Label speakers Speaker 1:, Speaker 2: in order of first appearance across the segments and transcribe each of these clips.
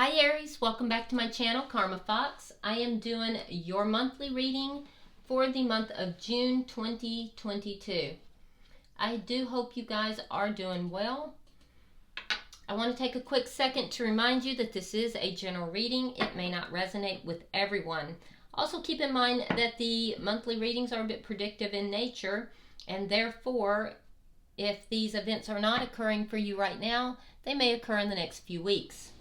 Speaker 1: Hi Aries, welcome back to my channel, Karma Fox. I am doing your monthly reading for the month of June 2022. I do hope you guys are doing well. I want to take a quick second to remind you that this is a general reading. It may not resonate with everyone. Also keep in mind that the monthly readings are a bit predictive in nature, and therefore, if these events are not occurring for you right now, they may occur in the next few weeks.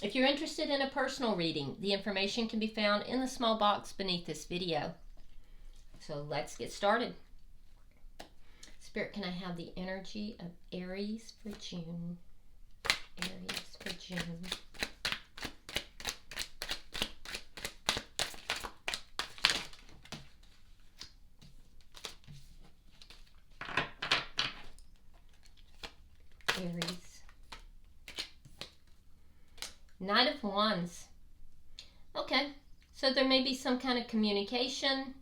Speaker 1: If you're interested in a personal reading, the information can be found in the small box beneath this video. So let's get started. Spirit, can I have the energy of Aries for June? Aries for June. Aries. Knight of Wands. Okay, so there may be some kind of communication,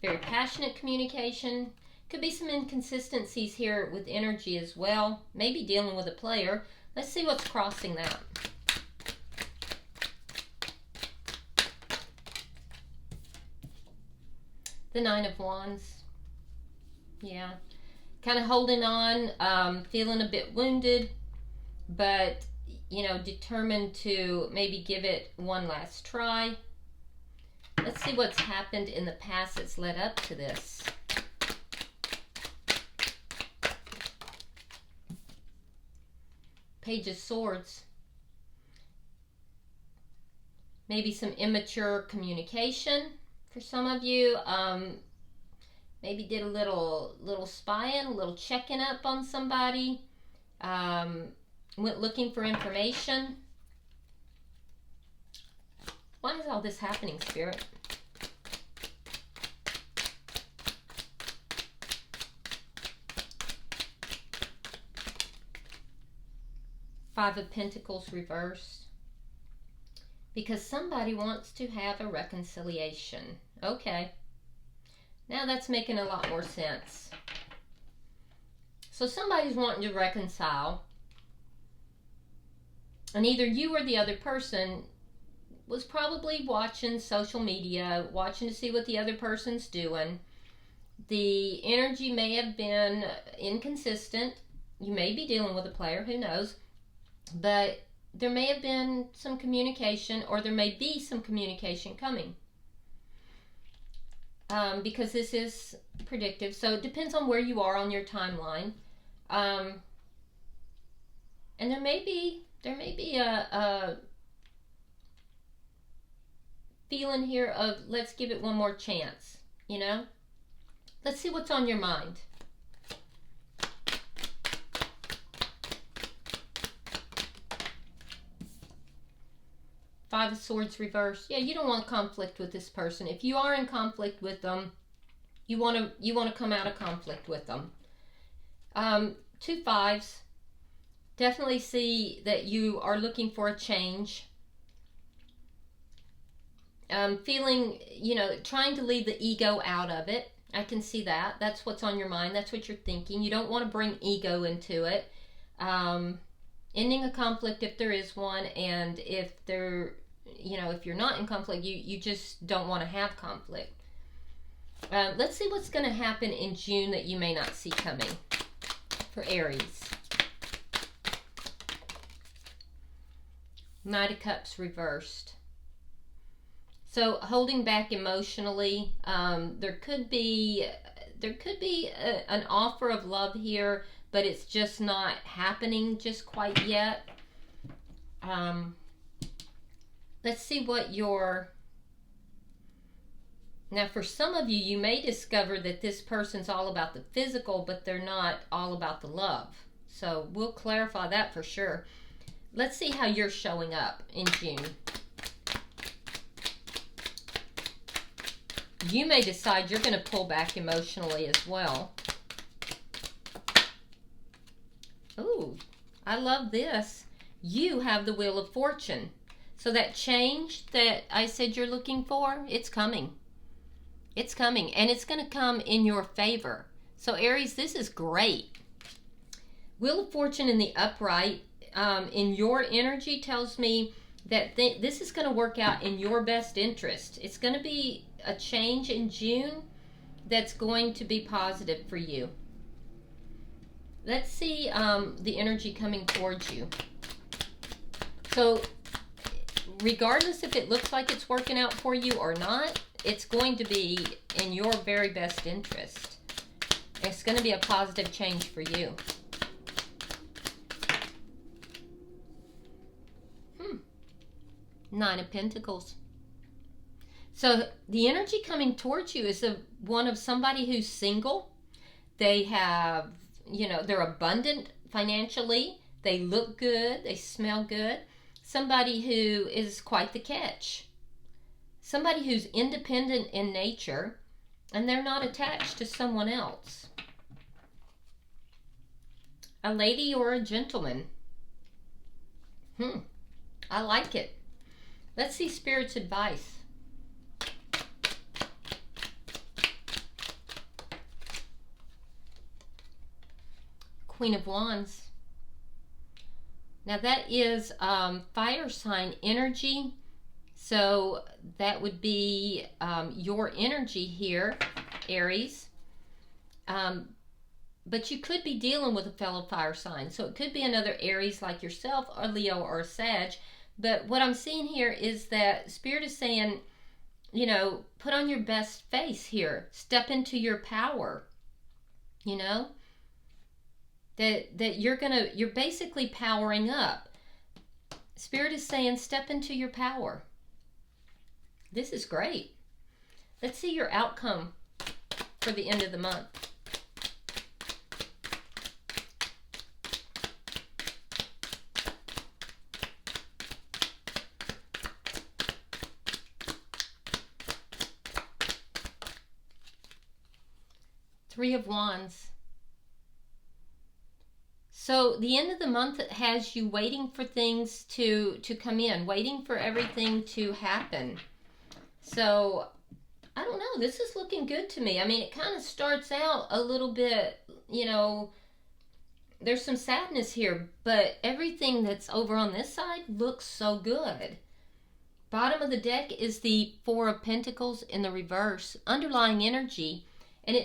Speaker 1: very passionate communication. Could be some inconsistencies here with energy as well. Maybe dealing with a player. Let's see what's crossing that. The Nine of Wands. Yeah, kind of holding on, feeling a bit wounded, but you know, determined to maybe give it one last try. Let's see what's happened in the past that's led up to this. Page of Swords. Maybe some immature communication for some of you. Maybe did a little spying, a little checking up on somebody. Went looking for information. Why is all this happening, Spirit? Five of Pentacles reversed. Because somebody wants to have a reconciliation. Okay. Now that's making a lot more sense. So somebody's wanting to reconcile. And either you or the other person was probably watching social media, watching to see what the other person's doing. The energy may have been inconsistent. You may be dealing with a player, who knows. But there may have been some communication, or there may be some communication coming. Because this is predictive, so it depends on where you are on your timeline. And there may be a feeling here of let's give it one more chance, you know? Let's see what's on your mind. Five of Swords reversed. Yeah, you don't want conflict with this person. If you are in conflict with them, you want to come out of conflict with them. Two fives. Definitely see that you are looking for a change. Feeling, you know, trying to leave the ego out of it. I can see that. That's what's on your mind. That's what you're thinking. You don't want to bring ego into it. Ending a conflict if there is one, and if there, you know, if you're not in conflict, you just don't want to have conflict. Let's see what's going to happen in June that you may not see coming for Aries. Knight of Cups reversed. So holding back emotionally, there could be an offer of love here, but it's just not happening just quite yet. Let's see what now for some of you, you may discover that this person's all about the physical, but they're not all about the love. So we'll clarify that for sure. Let's see how you're showing up in June. You may decide you're going to pull back emotionally as well. Ooh, I love this. You have the Wheel of Fortune. So that change that I said you're looking for, it's coming. It's coming, and it's going to come in your favor. So Aries, this is great. Wheel of Fortune in the upright in your energy tells me that this is going to work out in your best interest. It's going to be a change in June that's going to be positive for you. Let's see the energy coming towards you. So regardless if it looks like it's working out for you or not, it's going to be in your very best interest. It's going to be a positive change for you. Nine of Pentacles. So the energy coming towards you is one of somebody who's single. They have, they're abundant financially. They look good. They smell good. Somebody who is quite the catch. Somebody who's independent in nature, and they're not attached to someone else. A lady or a gentleman. I like it. Let's see Spirit's advice. Queen of Wands. Now that is fire sign energy. So that would be your energy here, Aries. But you could be dealing with a fellow fire sign. So it could be another Aries like yourself, or Leo, or Sag. But what I'm seeing here is that Spirit is saying, put on your best face here. Step into your power. That you're basically powering up. Spirit is saying, step into your power. This is great. Let's see your outcome for the end of the month. Three of Wands. So the end of the month has you waiting for things to come in, waiting for everything to happen. So, I don't know, this is looking good to me. I mean, it kind of starts out a little bit, there's some sadness here, but everything that's over on this side looks so good. Bottom of the deck is the Four of Pentacles in the reverse, underlying energy, and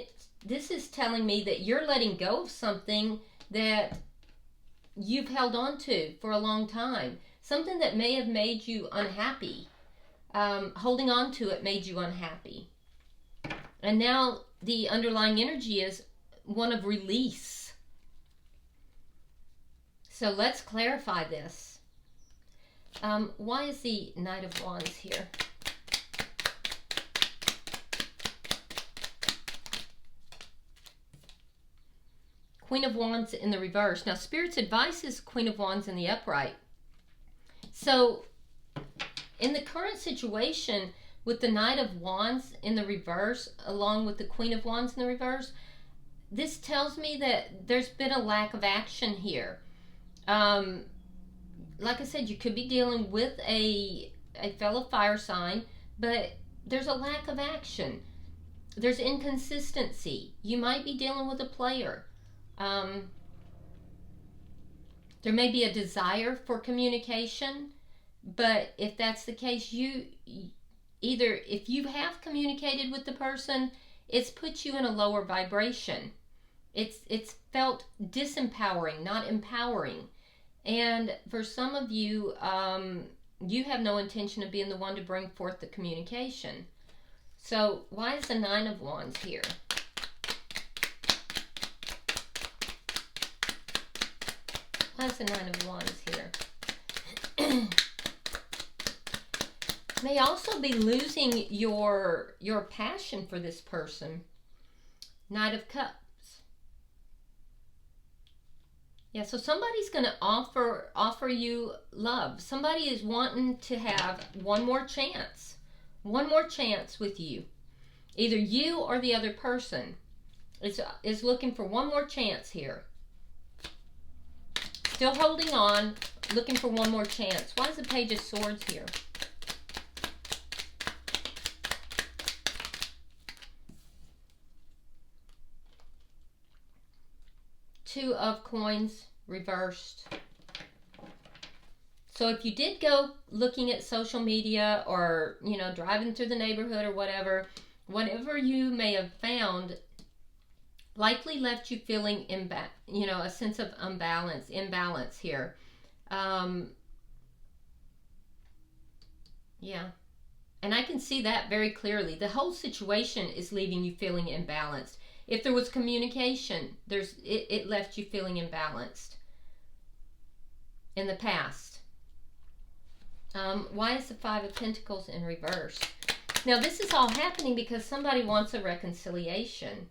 Speaker 1: this is telling me that you're letting go of something that you've held on to for a long time. Something that may have made you unhappy. Holding on to it made you unhappy. And now the underlying energy is one of release. So let's clarify this. Why is the Knight of Wands here? Queen of Wands in the reverse. Now, Spirit's advice is Queen of Wands in the upright. So, in the current situation, with the Knight of Wands in the reverse, along with the Queen of Wands in the reverse, this tells me that there's been a lack of action here. Like I said, you could be dealing with a fellow fire sign, but there's a lack of action. There's inconsistency. You might be dealing with a player. There may be a desire for communication, but if that's the case, either if you have communicated with the person, it's put you in a lower vibration. It's felt disempowering, not empowering. And for some of you, you have no intention of being the one to bring forth the communication. So why is the Nine of Wands here? Why is the Nine of Wands here? May also be losing your passion for this person. Knight of Cups. Yeah, so somebody's going to offer you love. Somebody is wanting to have one more chance. One more chance with you. Either you or the other person is looking for one more chance here. Still holding on, looking for one more chance. Why is the Page of Swords here? Two of Coins reversed. So if you did go looking at social media or, you know, driving through the neighborhood or whatever you may have found likely left you feeling a sense of imbalance here. Yeah. And I can see that very clearly. The whole situation is leaving you feeling imbalanced. If there was communication, it left you feeling imbalanced in the past. Why is the Five of Pentacles in reverse? Now, this is all happening because somebody wants a reconciliation.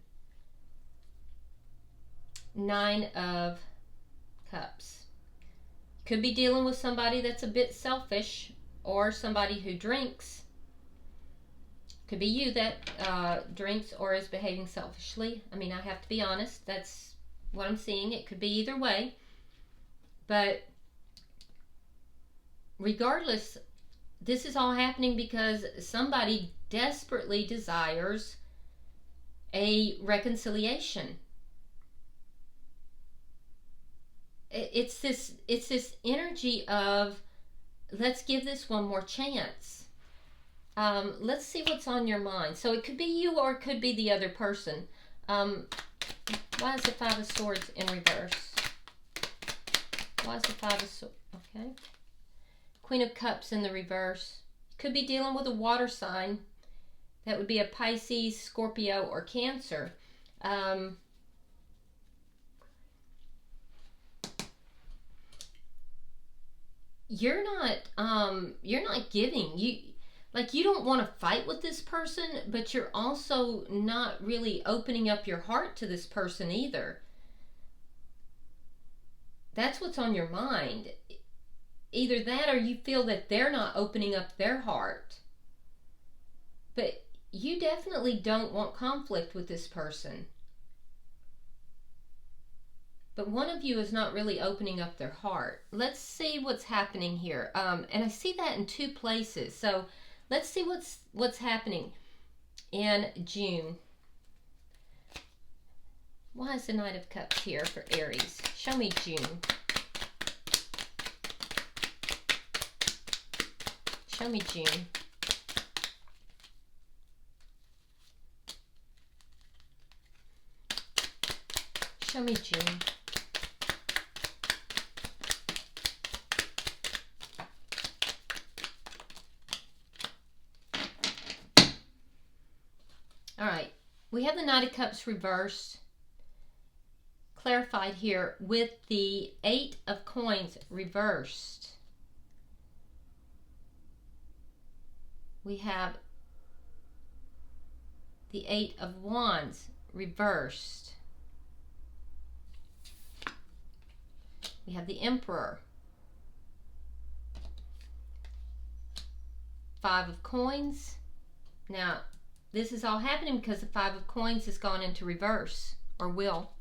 Speaker 1: Nine of Cups. Could be dealing with somebody that's a bit selfish or somebody who drinks. Could be you that drinks or is behaving selfishly. I mean, I have to be honest. That's what I'm seeing. It could be either way. But regardless, this is all happening because somebody desperately desires a reconciliation. It's this energy of, let's give this one more chance. Let's see what's on your mind. So it could be you or it could be the other person. Why is the Five of Swords in reverse? Why is the Five of Swords? Okay. Queen of Cups in the reverse. Could be dealing with a water sign. That would be a Pisces, Scorpio, or Cancer. You're not giving. You don't want to fight with this person, but you're also not really opening up your heart to this person either. That's what's on your mind. Either that or you feel that they're not opening up their heart. But you definitely don't want conflict with this person. But one of you is not really opening up their heart. Let's see what's happening here. And I see that in two places. So let's see what's happening in June. Why is the Knight of Cups here for Aries? Show me June. Show me June. Show me June. All right, we have the Knight of Cups reversed, clarified here with the Eight of Coins reversed. We have the Eight of Wands reversed. We have the Emperor. Five of Coins. Now, this is all happening because the Five of Coins has gone into reverse, or will.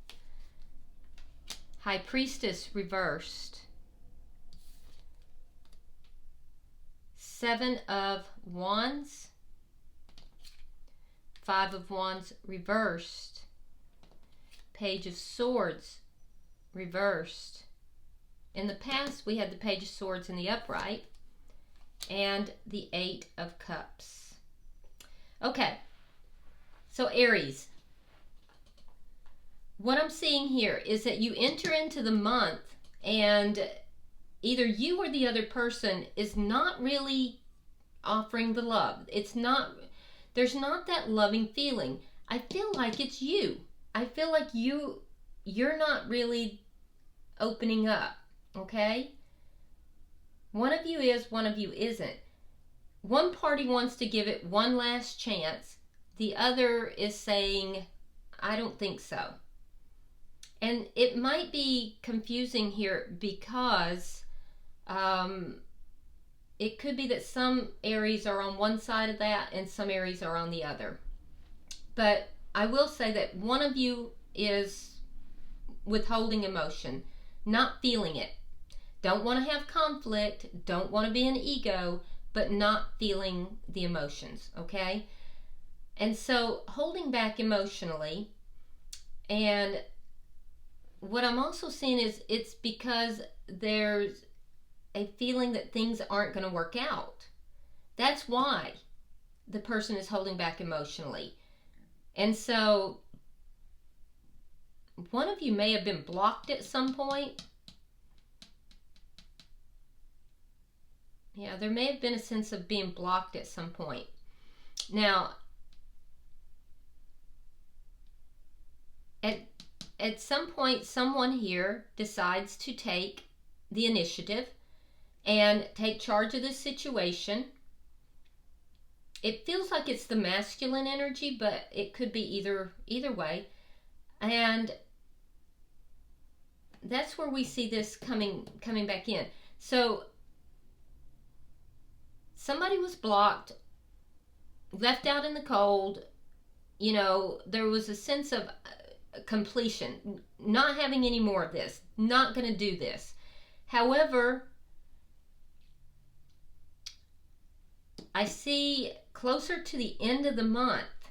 Speaker 1: High Priestess reversed. Seven of Wands. Five of Wands reversed. Page of Swords reversed. In the past, we had the Page of Swords in the upright and the Eight of Cups. Okay, so Aries, what I'm seeing here is that you enter into the month and either you or the other person is not really offering the love. There's not that loving feeling. I feel like it's you. I feel like you're not really opening up, okay? One of you is, one of you isn't. One party wants to give it one last chance. The other is saying, I don't think so. And it might be confusing here because it could be that some Aries are on one side of that and some Aries are on the other. But I will say that one of you is withholding emotion, not feeling it. Don't want to have conflict, don't want to be an ego, but not feeling the emotions, okay? And so holding back emotionally, and what I'm also seeing is it's because there's a feeling that things aren't going to work out. That's why the person is holding back emotionally. And so one of you may have been blocked at some point. Yeah, there may have been a sense of being blocked at some point. Now, at some point, someone here decides to take the initiative and take charge of this situation. It feels like it's the masculine energy, but it could be either way. And that's where we see this coming back in. So somebody was blocked, left out in the cold. You know, there was a sense of completion, not having any more of this, not going to do this. However, I see closer to the end of the month,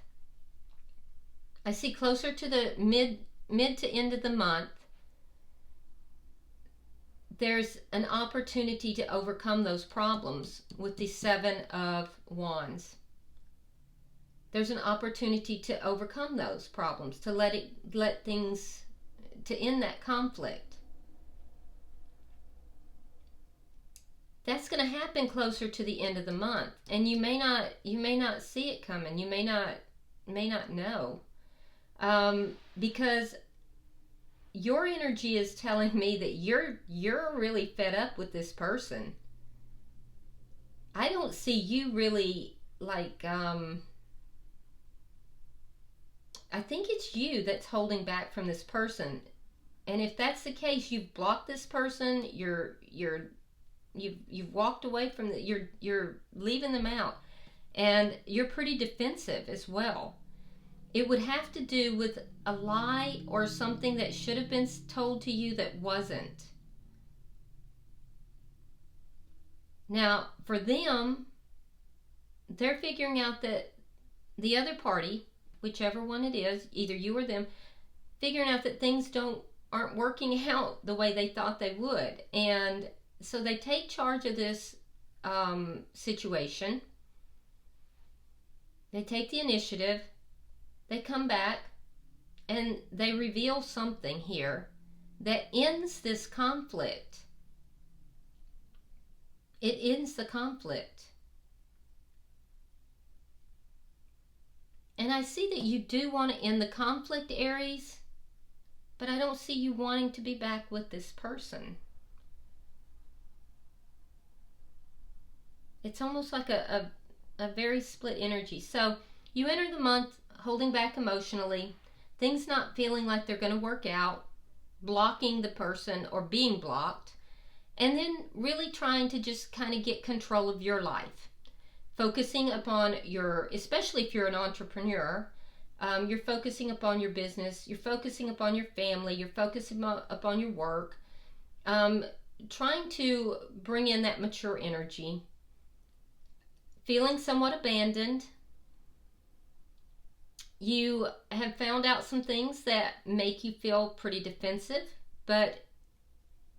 Speaker 1: I see closer to the mid to end of the month, there's an opportunity to overcome those problems with the Seven of Wands. There's an opportunity to overcome those problems, to let things, to end that conflict. That's going to happen closer to the end of the month, and you may not see it coming. You may not know, because your energy is telling me that you're really fed up with this person. I don't see you really like. I think it's you that's holding back from this person, and if that's the case, you've blocked this person. You've walked away from you're leaving them out, and you're pretty defensive as well. It would have to do with a lie or something that should have been told to you that wasn't. Now, for them, they're figuring out that the other party, whichever one it is, either you or them, figuring out that things aren't working out the way they thought they would. And so they take charge of this situation. They take the initiative. They come back and they reveal something here that ends this conflict. It ends the conflict. And I see that you do want to end the conflict, Aries, but I don't see you wanting to be back with this person. It's almost like a very split energy. So you enter the month holding back emotionally, things not feeling like they're going to work out, blocking the person or being blocked, and then really trying to just kind of get control of your life. Focusing upon especially if you're an entrepreneur, you're focusing upon your business, you're focusing upon your family, you're focusing upon your work, trying to bring in that mature energy, feeling somewhat abandoned. You have found out some things that make you feel pretty defensive, but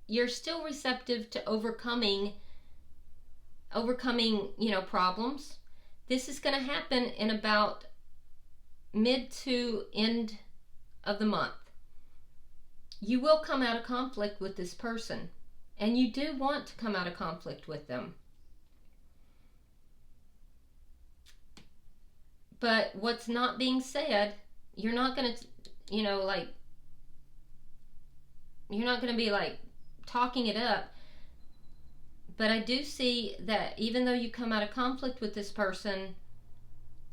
Speaker 1: you're still receptive to overcoming, problems. This is going to happen in about mid to end of the month. You will come out of conflict with this person, and you do want to come out of conflict with them. But what's not being said, you're not going to, you're not going to be like talking it up. But I do see that even though you come out of conflict with this person,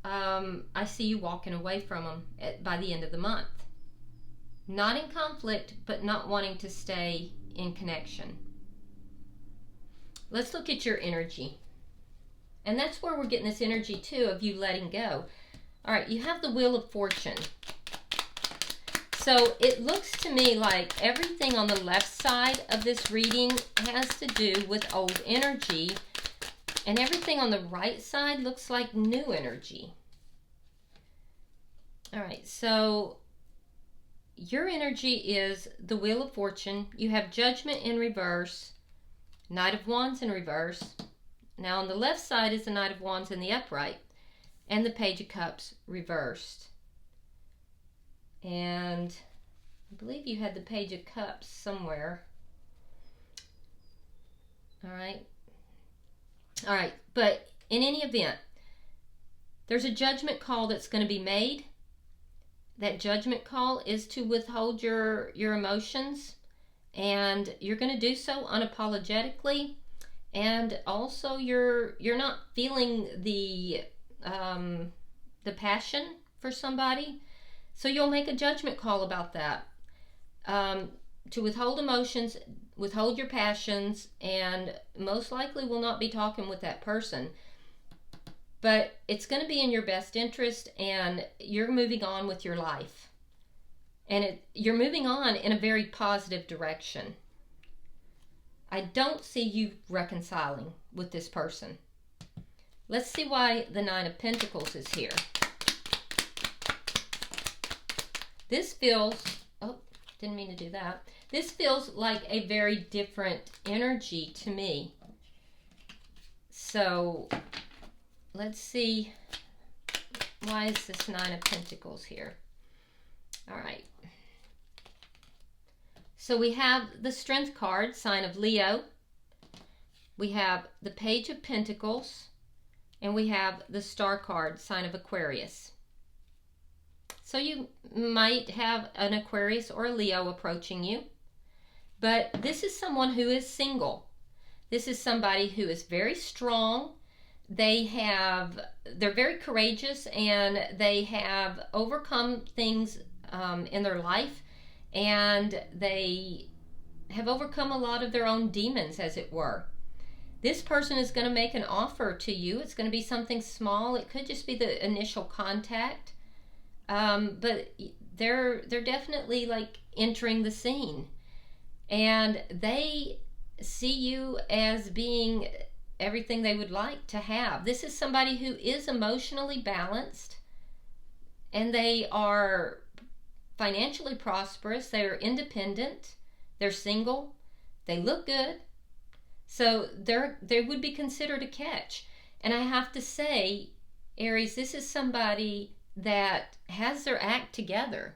Speaker 1: I see you walking away from them by the end of the month. Not in conflict, but not wanting to stay in connection. Let's look at your energy. And that's where we're getting this energy too of you letting go. All right, you have the Wheel of Fortune. So it looks to me like everything on the left side of this reading has to do with old energy, and everything on the right side looks like new energy. All right, so your energy is the Wheel of Fortune. You have Judgment in reverse, Knight of Wands in reverse. Now on the left side is the Knight of Wands in the upright, and the Page of Cups reversed. And I believe you had the Page of Cups somewhere. All right. All right, but in any event, there's a judgment call that's going to be made. That judgment call is to withhold your emotions, and you're going to do so unapologetically. And also, you're not feeling the passion for somebody, so you'll make a judgment call about that. To withhold emotions, withhold your passions, and most likely will not be talking with that person. But it's going to be in your best interest, and you're moving on with your life. And you're moving on in a very positive direction. I don't see you reconciling with this person. Let's see why the Nine of Pentacles is here. This feels, oh, didn't mean to do that. This feels like a very different energy to me. So let's see, why is this Nine of Pentacles here? All right. So we have the Strength card, sign of Leo. We have the Page of Pentacles. And we have the Star card, sign of Aquarius. So you might have an Aquarius or a Leo approaching you. But this is someone who is single. This is somebody who is very strong. They're very courageous, and they have overcome things in their life, and they have overcome a lot of their own demons, as it were. This person is going to make an offer to you. It's going to be something small. It could just be the initial contact, but they're definitely like entering the scene, and they see you as being everything they would like to have. This is somebody who is emotionally balanced, and they are financially prosperous. They are independent. They're single. They look good. So they would be considered a catch. And I have to say, Aries, this is somebody that has their act together.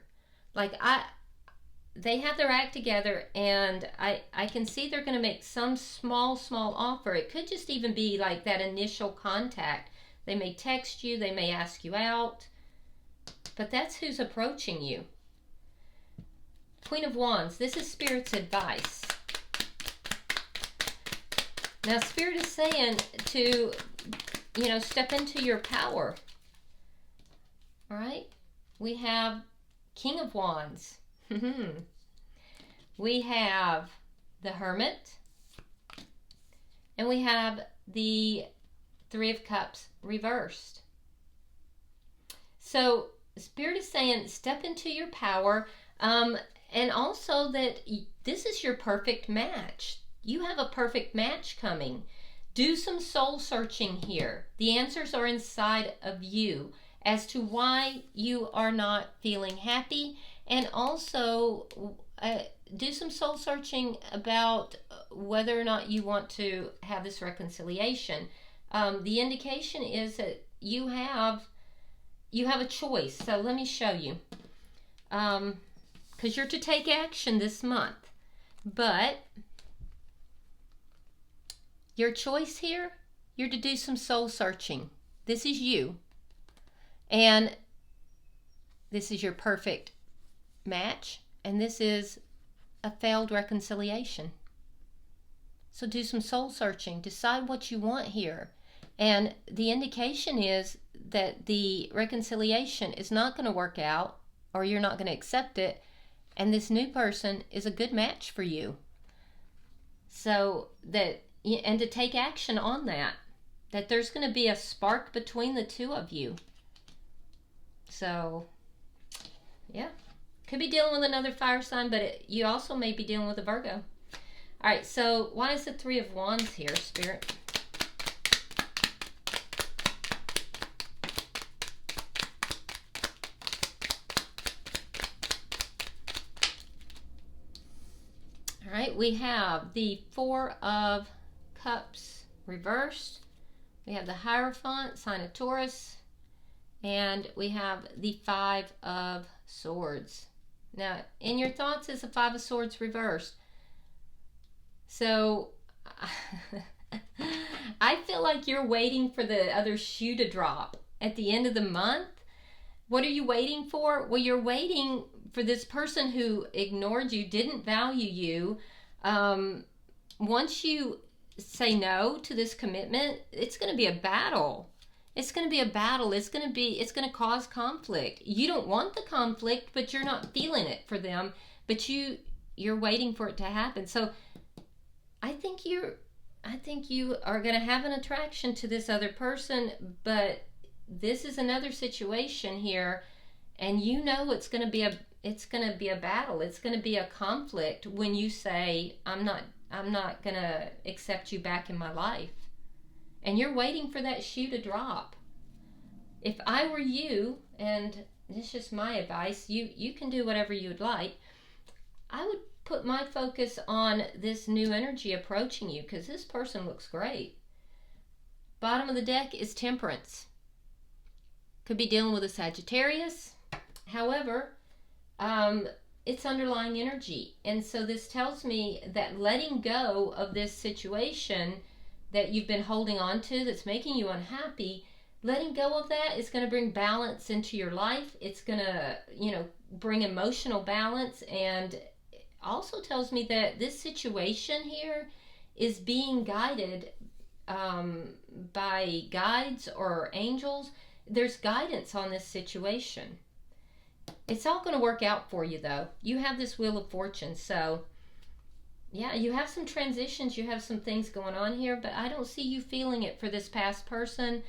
Speaker 1: They have their act together, and I can see they're going to make some small offer. It could just even be like that initial contact. They may text you, they may ask you out, but that's who's approaching you. Queen of Wands, this is Spirit's advice. Now, Spirit is saying to, step into your power. All right? We have King of Wands. We have the Hermit. And we have the Three of Cups reversed. So, Spirit is saying step into your power. And also that this is your perfect match. You have a perfect match coming. Do some soul searching here. The answers are inside of you as to why you are not feeling happy, and also do some soul searching about whether or not you want to have this reconciliation. The indication is that you have a choice. So let me show you. Because you're to take action this month. But your choice here, you're to do some soul searching. This is you. And this is your perfect match. And this is a failed reconciliation. So do some soul searching. Decide what you want here. And the indication is that the reconciliation is not going to work out, or you're not going to accept it. And this new person is a good match for you. So and to take action on that there's going to be a spark between the two of you. So, yeah. Could be dealing with another fire sign, but you also may be dealing with a Virgo. All right, so why is the Three of Wands here, Spirit? All right, we have the Four of Cups reversed. We have the Hierophant, sign of Taurus. And we have the Five of Swords. Now, in your thoughts is the Five of Swords reversed. So, I feel like you're waiting for the other shoe to drop at the end of the month. What are you waiting for? Well, you're waiting for this person who ignored you, didn't value you. Once you say no to this commitment, it's going to be a battle. It's going to be a battle. It's going to cause conflict. You don't want the conflict, but you're not feeling it for them. But you're waiting for it to happen. So I think you are going to have an attraction to this other person, but this is another situation here, and you know it's going to be a battle. It's going to be a conflict when you say, I'm not going to accept you back in my life. And you're waiting for that shoe to drop. If I were you, and this is just my advice, you can do whatever you would like, I would put my focus on this new energy approaching you, because this person looks great. Bottom of the deck is Temperance. Could be dealing with a Sagittarius. However, it's underlying energy. And so this tells me that letting go of this situation that you've been holding on to that's making you unhappy, letting go of that is going to bring balance into your life. It's going to, bring emotional balance, and also tells me that this situation here is being guided by guides or angels. There's guidance on this situation. It's all going to work out for you, though. You have this Wheel of Fortune, so yeah, you have some transitions, you have some things going on here, but I don't see you feeling it for this past person.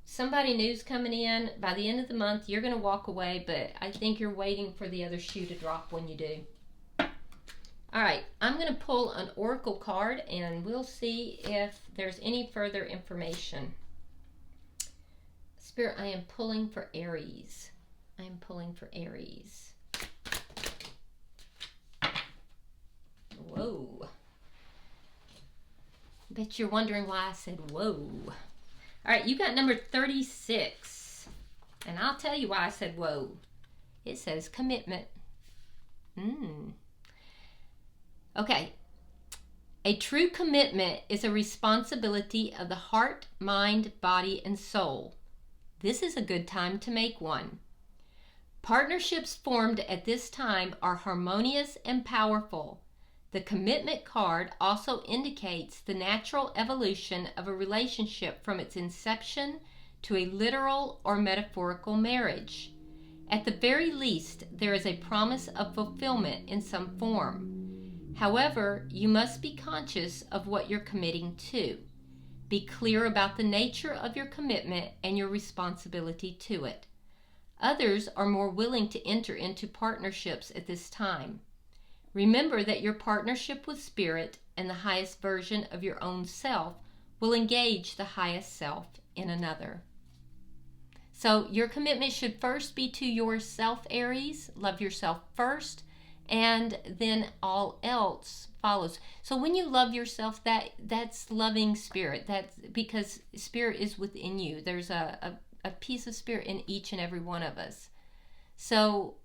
Speaker 1: Somebody new's coming in. By the end of the month, you're going to walk away, but I think you're waiting for the other shoe to drop when you do. All right, I'm going to pull an oracle card, and we'll see if there's any further information. Spirit, I am pulling for Aries. I am pulling for Aries. Whoa. Bet you're wondering why I said whoa. All right, you got number 36. And I'll tell you why I said whoa. It says commitment. Okay. A true commitment is a responsibility of the heart, mind, body, and soul. This is a good time to make one. Partnerships formed at this time are harmonious and powerful. The commitment card also indicates the natural evolution of a relationship from its inception to a literal or metaphorical marriage. At the very least, there is a promise of fulfillment in some form. However, you must be conscious of what you're committing to. Be clear about the nature of your commitment and your responsibility to it. Others are more willing to enter into partnerships at this time. Remember that your partnership with Spirit and the highest version of your own self will engage the highest self in another. So your commitment should first be to yourself, Aries. Love yourself first, and then all else follows. So when you love yourself, that's loving Spirit. That's because Spirit is within you. There's a piece of Spirit in each and every one of us. So,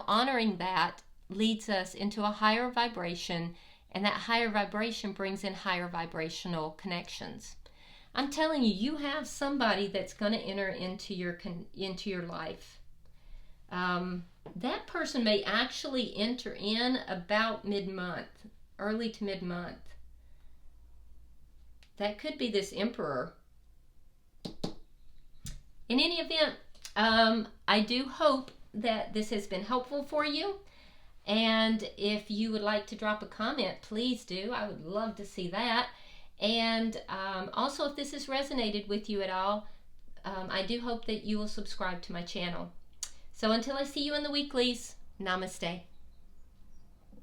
Speaker 1: honoring that leads us into a higher vibration, and that higher vibration brings in higher vibrational connections. I'm telling you, you have somebody that's going to enter into your life. That person may actually enter in about mid-month, early to mid-month. That could be this Emperor. In any event, I do hope that this has been helpful for you. And if you would like to drop a comment, please do. I would love to see that. And also, if this has resonated with you at all, I do hope that you will subscribe to my channel. So until I see you in the weeklies, namaste.